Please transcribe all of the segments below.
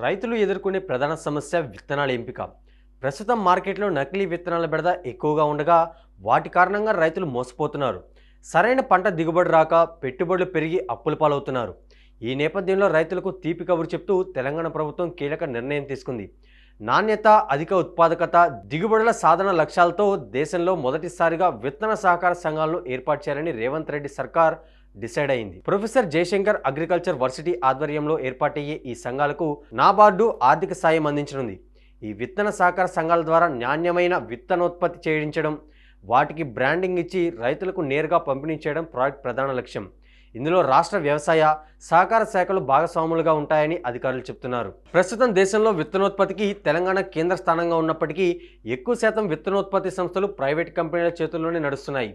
రైతులు ఎదుర్కొనే ప్రధాన సమస్య విత్తనాల ఎంపిక. ప్రస్తుతం మార్కెట్లో నకిలీ విత్తనాల బెడద ఎక్కువగా ఉండగా వాటి కారణంగా రైతులు మోసపోతున్నారు. సరైన పంట దిగుబడి రాక పెట్టుబడులు పెరిగి అప్పుల పాలవుతున్నారు. ఈ నేపథ్యంలో రైతులకు తీపి కబురు చెప్తూ తెలంగాణ ప్రభుత్వం కీలక నిర్ణయం తీసుకుంది. నాణ్యత, అధిక ఉత్పాదకత, దిగుబడుల సాధన లక్ష్యాలతో దేశంలో మొదటిసారిగా విత్తన సహకార సంఘాలను ఏర్పాటు చేయాలని రేవంత్ రెడ్డి సర్కార్ డిసైడ్ అయింది. ప్రొఫెసర్ జయశంకర్ అగ్రికల్చర్ వర్సిటీ ఆధ్వర్యంలో ఏర్పాటయ్యే ఈ సంఘాలకు నాబార్డు ఆర్థిక సాయం అందించనుంది. ఈ విత్తన సహకార సంఘాల ద్వారా నాణ్యమైన విత్తనోత్పత్తి చేయించడం, వాటికి బ్రాండింగ్ ఇచ్చి రైతులకు నేరుగా పంపిణీ చేయడం ప్రాజెక్ట్ ప్రధాన లక్ష్యం. ఇందులో రాష్ట్ర వ్యవసాయ, సహకార శాఖలు భాగస్వాములుగా ఉంటాయని అధికారులు చెబుతున్నారు. ప్రస్తుతం దేశంలో విత్తనోత్పత్తికి తెలంగాణ కేంద్ర స్థానంగా ఉన్నప్పటికీ ఎక్కువ శాతం విత్తనోత్పత్తి సంస్థలు ప్రైవేట్ కంపెనీల చేతుల్లోనే నడుస్తున్నాయి.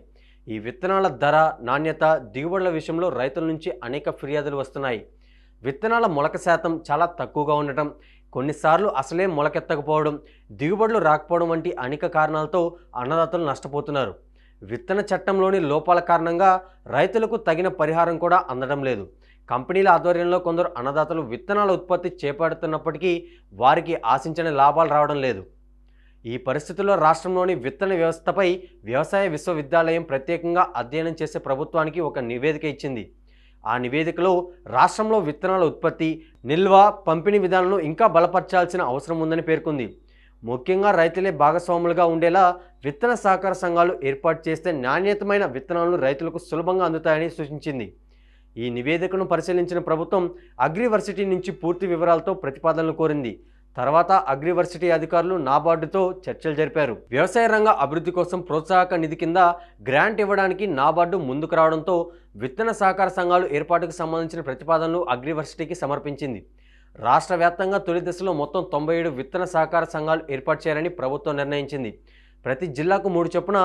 ఈ విత్తనాల ధర, నాణ్యత, దిగుబడుల విషయంలో రైతుల నుంచి అనేక ఫిర్యాదులు వస్తున్నాయి. విత్తనాల మొలక శాతం చాలా తక్కువగా ఉండటం, కొన్నిసార్లు అసలే మొలకెత్తకపోవడం, దిగుబడులు రాకపోవడం వంటి అనేక కారణాలతో అన్నదాతలు నష్టపోతున్నారు. విత్తన చట్టంలోని లోపాల కారణంగా రైతులకు తగిన పరిహారం కూడా అందడం లేదు. కంపెనీల ఆధ్వర్యంలో కొందరు అన్నదాతలు విత్తనాల ఉత్పత్తి చేపడుతున్నప్పటికీ వారికి ఆశించిన లాభాలు రావడం లేదు. ఈ పరిస్థితుల్లో రాష్ట్రంలోని విత్తన వ్యవస్థపై వ్యవసాయ విశ్వవిద్యాలయం ప్రత్యేకంగా అధ్యయనం చేసే ప్రభుత్వానికి ఒక నివేదిక ఇచ్చింది. ఆ నివేదికలో రాష్ట్రంలో విత్తనాల ఉత్పత్తి, నిల్వ, పంపిణీ విధానాలను ఇంకా బలపరచాల్సిన అవసరం ఉందని పేర్కొంది. ముఖ్యంగా రైతులే భాగస్వాములుగా ఉండేలా విత్తన సహకార సంఘాలు ఏర్పాటు చేస్తే నాణ్యతమైన విత్తనాలను రైతులకు సులభంగా అందుతాయని సూచించింది. ఈ నివేదికను పరిశీలించిన ప్రభుత్వం అగ్రివర్సిటీ నుంచి పూర్తి వివరాలతో ప్రతిపాదనలు కోరింది. తర్వాత అగ్రివర్సిటీ అధికారులు నాబార్డుతో చర్చలు జరిపారు. వ్యవసాయ రంగ అభివృద్ధి కోసం ప్రోత్సాహక నిధి కింద గ్రాంట్ ఇవ్వడానికి నాబార్డు ముందుకు రావడంతో విత్తన సహకార సంఘాలు ఏర్పాటుకు సంబంధించిన ప్రతిపాదనలు అగ్రివర్సిటీకి సమర్పించింది. రాష్ట్ర వ్యాప్తంగా తొలి దశలో మొత్తం 97 విత్తన సహకార సంఘాలు ఏర్పాటు చేయాలని ప్రభుత్వం నిర్ణయించింది. ప్రతి జిల్లాకు 3 చొప్పున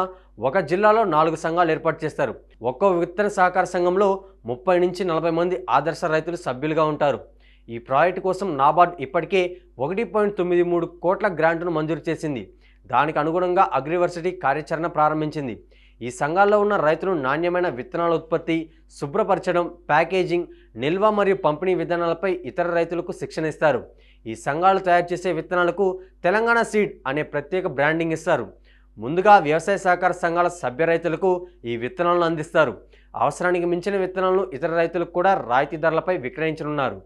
ఒక జిల్లాలో 4 సంఘాలు ఏర్పాటు చేస్తారు. ఒక్కో విత్తన సహకార సంఘంలో 30 నుంచి 40 మంది ఆదర్శ రైతులు సభ్యులుగా ఉంటారు. ఈ ప్రాజెక్టు కోసం నాబార్డు ఇప్పటికే 1.93 కోట్ల గ్రాంట్ను మంజూరు చేసింది. దానికి అనుగుణంగా అగ్రివర్సిటీ కార్యాచరణ ప్రారంభించింది. ఈ సంఘాల్లో ఉన్న రైతులు నాణ్యమైన విత్తనాల ఉత్పత్తి, శుభ్రపరచడం, ప్యాకేజింగ్, నిల్వ మరియు పంపిణీ విధానాలపై ఇతర రైతులకు శిక్షణ ఇస్తారు. ఈ సంఘాలు తయారు చేసే విత్తనాలకు తెలంగాణ సీడ్ అనే ప్రత్యేక బ్రాండింగ్ ఇస్తారు. ముందుగా వ్యవసాయ సహకార సంఘాల సభ్య రైతులకు ఈ విత్తనాలను అందిస్తారు. అవసరానికి మించిన విత్తనాలను ఇతర రైతులకు కూడా రాయితీ ధరలపై విక్రయించనున్నారు.